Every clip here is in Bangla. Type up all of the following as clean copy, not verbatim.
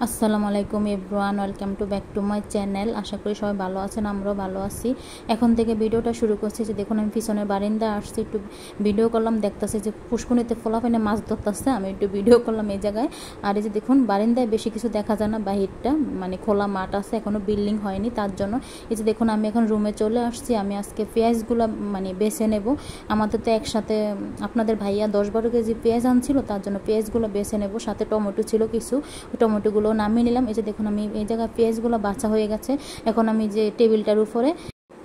আসসালামু আলাইকুম everyone, welcome to back to my channel. আশা করি সবাই ভালো আছেন, আমরাও ভালো আছি। এখন থেকে ভিডিওটা শুরু করছি। যে দেখুন আমি পিছনের বারিন্দায় আসছি, একটু ভিডিও করলাম। দেখতেছে যে পুষ্কুনিতে ফলাফেনে মাছ ধরতেছে, আমি একটু ভিডিও করলাম এই জায়গায়। আর এই যে দেখুন বারিন্দায় বেশি কিছু দেখা যায় না, বাহিরটা মানে খোলা মাঠ আছে, এখনও বিল্ডিং হয়নি, তার জন্য এই যে দেখুন আমি এখন রুমে চলে আসছি। আমি আজকে পেঁয়াজগুলো মানে বেছে নেব। আমাদের তো একসাথে আপনাদের ভাইয়া 10-12 কেজি পেঁয়াজ আনছিল, তার জন্য পেঁয়াজগুলো বেছে নেব। সাথে টমেটো ছিল কিছু, টমেটোগুলো নামিয়ে নিলাম। এই যে দেখুন আমি এই জায়গায় পেঁয়াজগুলো বাছা হয়ে গেছে। এখন আমি যে টেবিলটার উপরে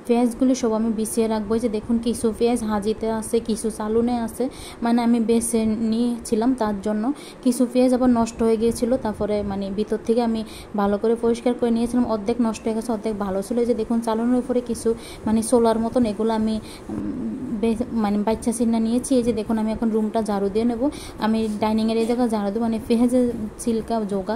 পেঁয়াজগুলি সব আমি বিছিয়ে রাখবো। যে দেখুন কিছু পেঁয়াজ হাজিতে আছে, কিছু চালুনে আছে, মানে আমি বেছে নিয়েছিলাম, তার জন্য কিছু পেঁয়াজ আবার নষ্ট হয়ে গিয়েছিল। তারপরে মানে ভিতর থেকে আমি ভালো করে পরিষ্কার করে নিয়েছিলাম, অর্ধেক নষ্ট হয়ে গেছে, অর্ধেক ভালো ছিল। যে দেখুন চালুনের উপরে কিছু মানে সোলার মতন, এগুলো আমি মানে বাচ্চা চিন্না নিয়েছি। এই যে দেখুন আমি এখন রুমটা ঝাড়ু দিয়ে নেব। আমি ডাইনিংয়ের এই জায়গায় ঝাড়ু দেবো, মানে পেঁয়াজের চিল্কা জোগা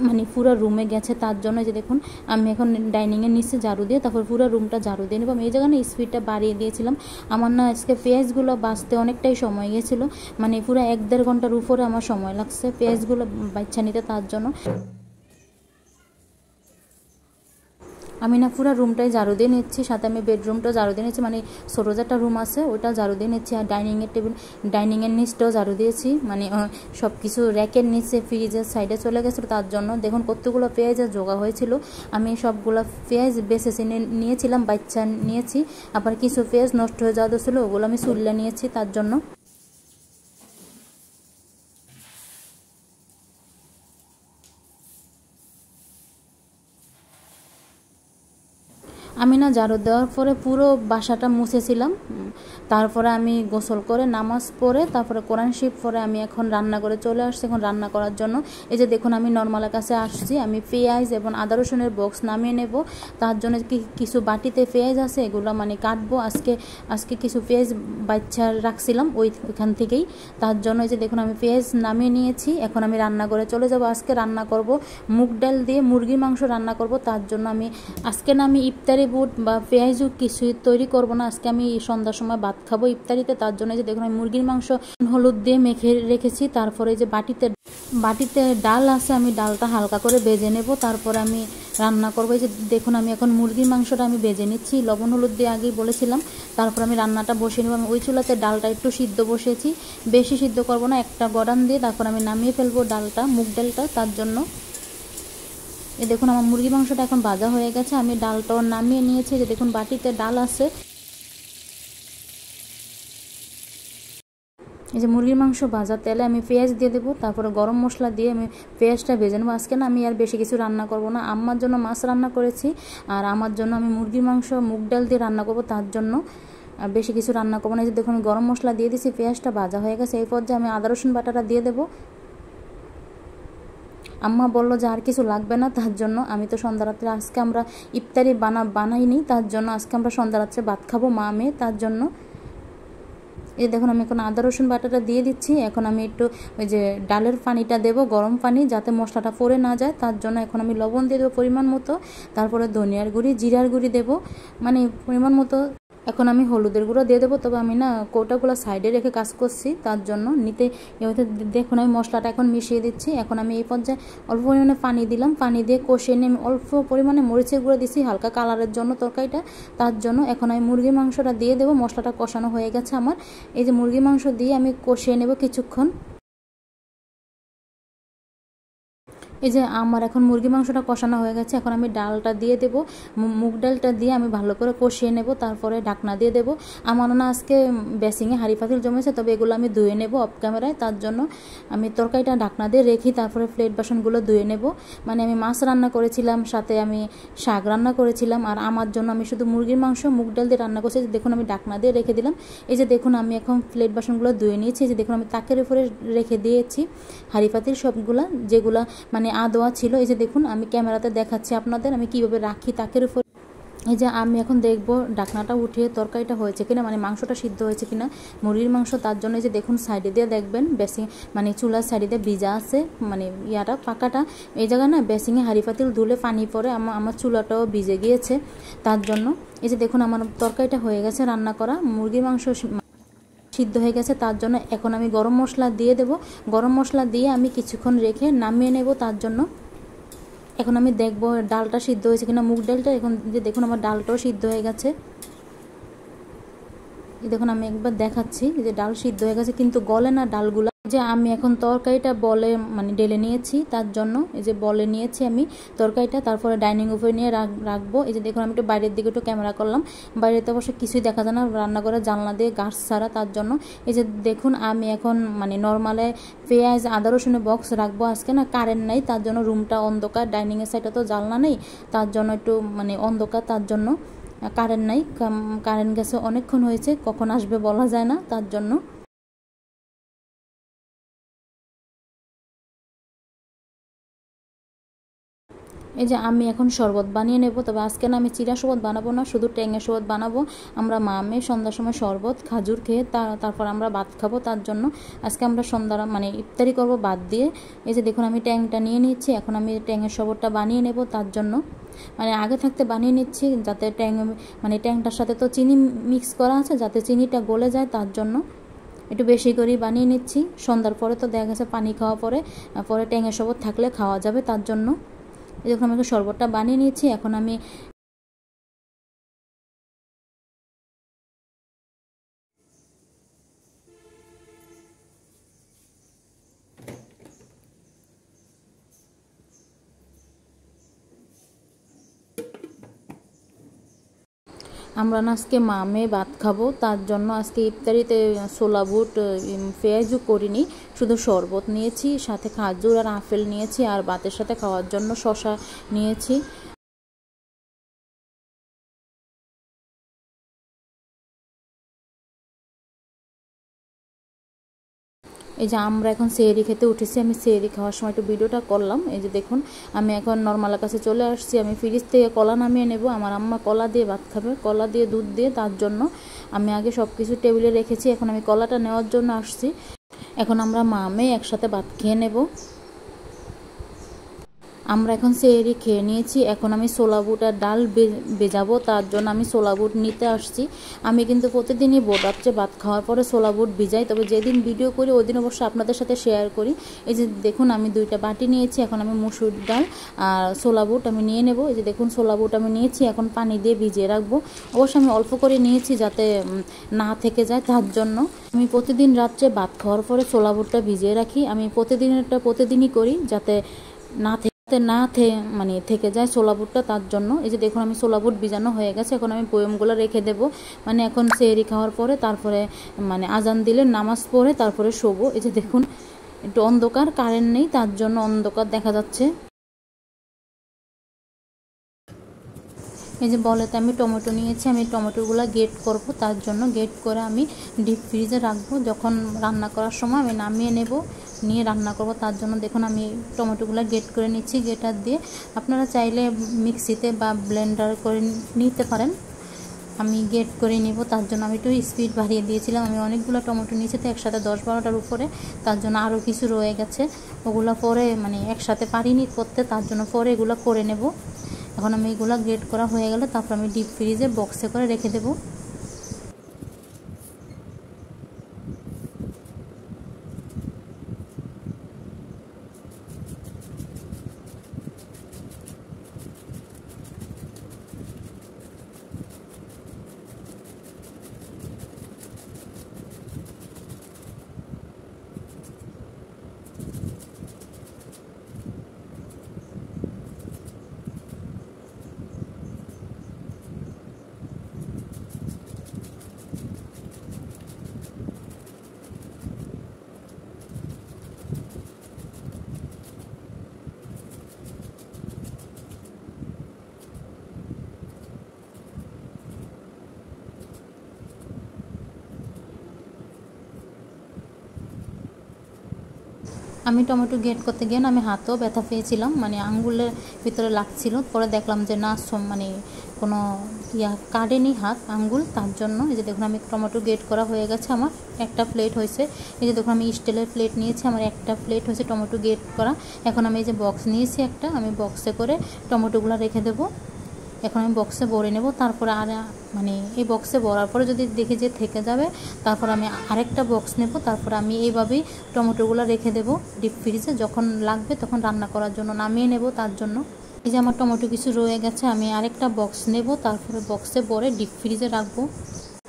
মানে পুরো রুমে গেছে, তার জন্য যে দেখুন আমি এখন ডাইনিংয়ের নিচে ঝাড়ু দিয়ে তারপর পুরো রুমটা ঝাড়ু দিয়ে নেব। আমি এই জায়গায় না স্পিডটা বাড়িয়ে দিয়েছিলাম। আমার না আজকে পেঁয়াজগুলো বাছতে অনেকটাই সময় গিয়েছিলো, মানে পুরো 1-1.5 ঘন্টার উপরে আমার সময় লাগছে পেঁয়াজগুলো বাচ্চা নিতে, তার জন্য আমি না পুরো রুমটাই ঝাড়ু দিয়ে নিচ্ছি। সাথে আমি বেডরুমটাও ঝাড়ু দিয়ে নিচ্ছি, মানে ছোটো যেটা রুম আছে ওটা ঝাড়ু দিয়ে নিচ্ছি। আর ডাইনিংয়ের নিচটাও ঝাড়ু দিয়েছি, মানে সব কিছু র্যাকের নিচে ফ্রিজের সাইডে চলে গেছিলো, তার জন্য দেখুন কতগুলো পেঁয়াজের জোগা হয়েছিল। আমি সবগুলো পেঁয়াজ বেছে নিয়েছিলাম, বাচ্চা নিয়েছি। আবার কিছু পেঁয়াজ নষ্ট হয়ে যাওয়া ছিল, ওগুলো আমি চুল্লে নিয়েছি, তার জন্য আমি না ঝাড়ু দেওয়ার পরে পুরো বাসাটা মুছেছিলাম। তারপরে আমি গোসল করে নামাজ পড়ে তারপরে কোরআন শরীফ পরে আমি এখন রান্না করে চলে আসছি এখন রান্না করার জন্য। এই যে দেখুন আমি নর্মালের কাছে আসছি। আমি পেঁয়াজ এবং আদা রসুনের বক্স নামিয়ে নেব, তার জন্য কিছু বাটিতে পেঁয়াজ আছে, এগুলো মানে কাটবো। আজকে কিছু পেঁয়াজ বাচ্চা রাখছিলাম ওইখান থেকেই, তার জন্য এই যে দেখুন আমি পেঁয়াজ নামিয়ে নিয়েছি। এখন আমি রান্না করে চলে যাব। আজকে রান্না করব মুগ ডাল দিয়ে মুরগির মাংস রান্না করব, তার জন্য আমি আজকে না আমি ইফতারি বুট বা পেঁয়াজও কিছুই তৈরি করব না। আজকে আমি সন্ধ্যার সময় ভাত খাবো ইফতারিতে, তার জন্য যে দেখুন আমি মুরগির মাংস হলুদ দিয়ে মেখে রেখেছি। তারপরে যে বাটিতে ডাল আছে, আমি ডালটা হালকা করে ভেজে নেব, তারপরে আমি রান্না করবো। এই যে দেখুন আমি এখন মুরগির মাংসটা আমি ভেজে নিচ্ছি, লবণ হলুদ দিয়ে আগেই বলেছিলাম। তারপর আমি রান্নাটা বসিয়ে নেব। আমি ওই চুলাতে ডালটা একটু সিদ্ধ বসিয়েছি, বেশি সিদ্ধ করব না, একটা গড়ান দিয়ে তারপর আমি নামিয়ে ফেলবো ডালটা, মুগ ডালটা, তার জন্য এই দেখুন আমার মুরগি মাংসটা এখন ভাজা হয়ে গেছে। আমি ডালটাও নামিয়ে নিয়েছি। যে দেখুন বাটিতে ডাল আছে। এই যে মুরগির মাংস ভাজা তেলে আমি পেঁয়াজ দিয়ে দেবো, তারপরে গরম মশলা দিয়ে আমি পেঁয়াজটা ভেজে নেবো। আজকে না আমি আর বেশি কিছু রান্না করব না, আম্মার জন্য মাছ রান্না করেছি আর আমার জন্য আমি মুরগির মাংস মুগ ডাল দিয়ে রান্না করব, তার জন্য আর বেশি কিছু রান্না করবো না। যে দেখুন গরম মশলা দিয়ে দিয়েছি, পেঁয়াজটা ভাজা হয়ে গেছে। এই পর্যায়ে আমি আদা রসুন বাটাটা দিয়ে দেবো। আম্মা বললো যে আর কিছু লাগবে না, তার জন্য আমি তো সন্ধ্যা রাত্রে আজকে আমরা ইফতারি বানাইনি, তার জন্য আজকে আমরা সন্ধ্যা রাত্রে ভাত খাবো মা মেয়ে, তার জন্য এই দেখুন আমি এখন আদা রসুন বাটাটা দিয়ে দিচ্ছি। এখন আমি একটু ওই যে ডালের পানিটা দেবো, গরম পানি, যাতে মশলাটা পড়ে না যায়, তার জন্য এখন আমি লবণ দিয়ে দেবো পরিমাণ মতো। তারপরে ধনিয়ার গুঁড়ি জিরার গুঁড়ি দেবো, মানে পরিমাণ মতো। এখন আমি হলুদের গুঁড়ো দিয়ে দেবো, তবে আমি না কৌটাগুলো সাইডে রেখে কাজ করছি, তার জন্য নিতে এভাবে দেখুন আমি মশলাটা এখন মিশিয়ে দিচ্ছি। এখন আমি এই পর্যায়ে অল্প পরিমাণে পানি দিলাম, পানি দিয়ে কষিয়ে নিয়ে আমি অল্প পরিমাণে মরিচের গুঁড়ো দিচ্ছি হালকা কালারের জন্য তরকারিটা, তার জন্য এখন আমি মুরগির মাংসটা দিয়ে দেবো। মশলাটা কষানো হয়ে গেছে আমার। এই যে মুরগির মাংস দিয়ে আমি কষিয়ে নেব কিছুক্ষণ। এই যে আমার এখন মুরগি মাংসটা কষানো হয়ে গেছে, এখন আমি ডালটা দিয়ে দেব, মুগ ডালটা দিয়ে আমি ভালো করে কষিয়ে নেব, তারপরে ঢাকনা দিয়ে দেব। আমার না আজকে বেসিংয়ে হাঁড়ি পাতিল জমেছে, তবে এগুলো আমি ধুয়ে নেব অফ ক্যামেরায়, তার জন্য আমি তরকারিটা ঢাকনা দিয়ে রেখি, তারপরে প্লেট বাসনগুলো ধুয়ে নেব। মানে আমি মাছ রান্না করেছিলাম, সাথে আমি শাক রান্না করেছিলাম, আর আমার জন্য আমি শুধু মুরগির মাংস মুগ ডাল দিয়ে রান্না করছি। দেখুন আমি ঢাকনা দিয়ে রেখে দিলাম। এই যে দেখুন আমি এখন প্লেট বাসনগুলো ধুয়ে নিয়েছি। এই যে দেখুন আমি তাকের উপরে রেখে দিয়েছি হাঁড়ি পাতিল সবগুলা, যেগুলা মানে আদোয়া ছিল। এই যে দেখুন আমি ক্যামেরাতে দেখাচ্ছি আপনাদের আমি কিভাবে রাখি তাকের উপর। এই যে আমি এখন দেখবো ঢাকনাটা উঠিয়ে তরকারিটা হয়েছে কিনা, মানে মাংসটা সিদ্ধ হয়েছে কিনা, মুরগির মাংস, তার জন্য যে দেখুন সাইডে দিয়ে দেখবেন বেসিং মানে চুলার সাইডে দিয়ে ভিজা আছে, মানে ইয়াটা পাকাটা। এই জায়গায় না বেসিংয়ে হাঁড়ি পাতিল ধুলে পানি পড়ে, আমার চুলাটাও ভিজে গিয়েছে, তার জন্য এই যে দেখুন আমার তরকারিটা হয়ে গেছে রান্না করা, মুরগির মাংস সিদ্ধ হয়ে গেছে, তার জন্য এখন আমি গরম মশলা দিয়ে দেব। গরম মশলা দিয়ে আমি কিছুক্ষণ রেখে নামিয়ে নেব, তার জন্য এখন আমি দেখব ডালটা সিদ্ধ হয়েছে কিনা, মুগ ডালটা। এখন যে দেখুন আমার ডালটাও সিদ্ধ হয়ে গেছে। দেখুন আমি একবার দেখাচ্ছি যে ডাল সিদ্ধ হয়ে গেছে, কিন্তু গলে না ডালগুলা। যে আমি এখন তরকারিটা বলে মানে ঢেলে নিয়েছি, তার জন্য এই যে বলে নিয়েছি আমি তরকারিটা, তারপরে ডাইনিং উপরে নিয়ে রাখবো। এই যে দেখুন আমি একটু বাইরের দিকে একটু ক্যামেরা করলাম, বাইরেতে অবশ্য কিছুই দেখা যায় না, রান্নাঘরের জানলা দিয়ে গাছ ছাড়া, তার জন্য। এই যে দেখুন আমি এখন মানে নর্মালে পেঁয়াজ আদা রসুনের বক্স রাখবো। আজকে না কারেন্ট নাই, তার জন্য রুমটা অন্ধকার, ডাইনিংয়ের সাইডে তো জানলা নেই, তার জন্য একটু মানে অন্ধকার, তার জন্য কারেন্ট নাই। কারেন্ট গেছে অনেকক্ষণ হয়েছে, কখন আসবে বলা যায় না, তার জন্য। এই যে আমি এখন শরবত বানিয়ে নেব, তবে আজকে না আমি চিরা শরবত বানাবো না, শুধু ট্যাঙের শরবত বানাবো। আমরা মা মেয়ে সন্ধ্যার সময় শরবত খাজুর খেয়ে তারপর আমরা ভাত খাবো, তার জন্য আজকে আমরা সন্ধ্যার মানে ইফতারি করব ভাত দিয়ে। এই যে দেখুন আমি ট্যাংটা নিয়ে নিচ্ছি, এখন আমি ট্যাঙের শরবতটা বানিয়ে নেব, তার জন্য মানে আগে থাকতে বানিয়ে নিচ্ছি, যাতে মানে ট্যাংটার সাথে তো চিনি মিক্স করা আছে, যাতে চিনিটা গলে যায়, তার জন্য একটু বেশি করেই বানিয়ে নিচ্ছি। সন্ধ্যার পরে তো দেখা গেছে পানি খাওয়া পরে ট্যাঙের শরবত থাকলে খাওয়া যাবে, তার জন্য। এই যখন আমি শরবতটা বানিয়ে নিয়েছি, এখন আমি আমরা না আজকে মা মেয়ে ভাত খাবো, তার জন্য আজকে ইফতারিতে ছোলা বুট পেঁয়াজও করিনি, শুধু শরবত নিয়েছি, সাথে খাজুর আর আপেল নিয়েছি, আর ভাতের সাথে খাওয়ার জন্য শসা নিয়েছি। এই যে আমরা এখন সেহরি খেতে উঠেছি, আমি সেহরি খাওয়ার সময় একটু ভিডিওটা করলাম। এই যে দেখুন আমি এখন নর্মালের কাছে চলে আসছি, আমি ফ্রিজ থেকে কলা নামিয়ে নেব। আমার আম্মা কলা দিয়ে ভাত খাবে, কলা দিয়ে দুধ দিয়ে, তার জন্য আমি আগে সব কিছু টেবিলে রেখেছি, এখন আমি কলাটা নেওয়ার জন্য আসছি। এখন আমরা মা মেয়ে একসাথে ভাত খেয়ে নেব। আমরা এখন সেহরি খেয়ে নিয়েছি, এখন আমি ছোলা বুট আর ডাল ভেজাবো, তার জন্য আমি ছোলা বুট নিতে আসছি। আমি কিন্তু প্রতিদিনই রাত্রে ভাত খাওয়ার পরে ছোলা বুট ভিজাই, তবে যেদিন ভিডিও করি ওই দিন অবশ্যই আপনাদের সাথে শেয়ার করি। এই যে দেখুন আমি 2টা বাটি নিয়েছি, এখন আমি মুসুর ডাল আর ছোলা বুট আমি নিয়ে নেব। এই যে দেখুন ছোলা বুট আমি নিয়েছি, এখন পানি দিয়ে ভিজিয়ে রাখবো। অবশ্যই আমি অল্প করে নিয়েছি যাতে না থেকে যায়, তার জন্য। আমি প্রতিদিন রাত্রে ভাত খাওয়ার পরে ছোলা বুটটা ভিজিয়ে রাখি, আমি প্রতিদিনই করি, যাতে মানে থেকে যায় ছোলা বুটটা, তার জন্য। এই যে দেখুন আমি ছোলা বুট ভিজানো হয়ে গেছে, এখন আমি বয়মগুলো রেখে দেব, মানে এখন সেহরি খাওয়ার পরে তারপরে মানে আজান দিলে নামাজ পড়ে তারপরে শোবো। এই যে দেখুন একটু অন্ধকার, কারেন্ট নেই, তার জন্য অন্ধকার দেখা যাচ্ছে। এই যে বলেতে আমি টমেটো নিয়েছি, আমি টমেটোগুলো গ্রেট করব, তার জন্য গ্রেট করে আমি ডিপ ফ্রিজে রাখবো, যখন রান্না করার সময় আমি নামিয়ে নেব, নিয়ে রান্না করব, তার জন্য। দেখুন আমি টমেটোগুলো গ্রেট করে নিচ্ছি গ্রেটার দিয়ে, আপনারা চাইলে মিক্সিতে বা ব্লেন্ডার করে নিতে পারেন, আমি গ্রেট করে নিব, তার জন্য আমি একটু স্পিড বাড়িয়ে দিয়েছিলাম। আমি অনেকগুলো টমেটো নিয়েছি তো একসাথে 10-12টার উপরে, তার জন্য আরও কিছু রয়ে গেছে, ওগুলো পরে মানে একসাথে পারিনি করতে, তার জন্য পরে এগুলো করে নেব। এখন আমি এগুলো গ্রেট করা হয়ে গেলে তারপর আমি ডিপ ফ্রিজে বক্সে করে রেখে দেবো। আমি টমেটো গ্রেট করতে গিয়ে আমি হাতেও ব্যথা পেয়েছিলাম, মানে আঙ্গুলের ভিতরে লাগছিল, পরে দেখলাম যে না মানে কোনো কাটেনি হাত আঙ্গুল, তার জন্য। এই যে দেখুন আমি টমেটো গ্রেট করা হয়ে গেছে, আমার একটা প্লেট হয়েছে। এই যে দেখুন আমি স্টিলের প্লেট নিয়েছি, আমার একটা প্লেট হয়েছে টমেটো গ্রেট করা। এখন আমি এই যে বক্স নিয়েছি একটা, আমি বক্সে করে টমেটোগুলো রেখে দেবো। এখন আমি বক্সে ভরে নেব, তারপরে আর মানে এই বক্সে ভরার পরে যদি দেখি যে থেকে যাবে, তারপর আমি আরেকটা বক্স নেব, তারপর আমি এইভাবেই টমেটোগুলো রেখে দেব ডিপ ফ্রিজে, যখন লাগবে তখন রান্না করার জন্য নামিয়ে নেব, তার জন্য। এই যে আমার টমেটো কিছু রয়ে গেছে, আমি আরেকটা বক্স নেব, তারপরে বক্সে ভরে ডিপ ফ্রিজে রাখবো।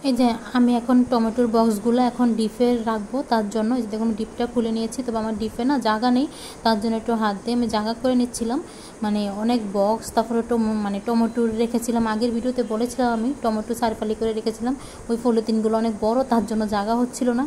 এই যে আমি এখন টমেটোর বক্সগুলো এখন ডিপে রাখবো, তার জন্য এই যে দেখুন ডিপটা খুলে নিয়েছি। তবে আমার ডিপে না জায়গা নেই, তার জন্য একটু হাত দিয়ে আমি জায়গা করে নিচ্ছিলাম। মানে অনেক বক্স, তারপরে মানে টমেটো রেখেছিলাম, আগের ভিডিওতে বলেছিলাম আমি টমেটো সারফালি করে রেখেছিলাম, ওই পলিথিনগুলো অনেক বড়, তার জন্য জায়গা হচ্ছিল না।